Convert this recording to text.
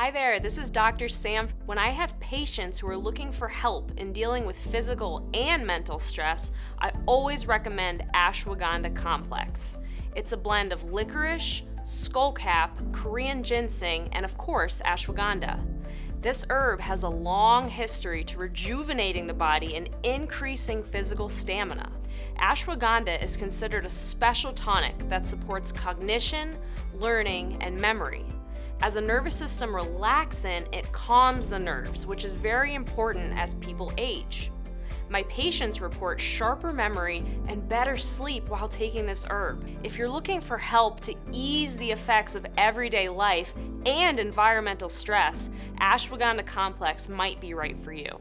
Hi there, this is Dr. Sam. When I have patients who are looking for help in dealing with physical and mental stress, I always recommend Ashwagandha Complex. It's a blend of licorice, skullcap, Korean ginseng, and of course, ashwagandha. This herb has a long history to rejuvenating the body and increasing physical stamina. Ashwagandha is considered a special tonic that supports cognition, learning, and memory. As a nervous system relaxant, it calms the nerves, which is very important as people age. My patients report sharper memory and better sleep while taking this herb. If you're looking for help to ease the effects of everyday life and environmental stress, Ashwagandha Complex might be right for you.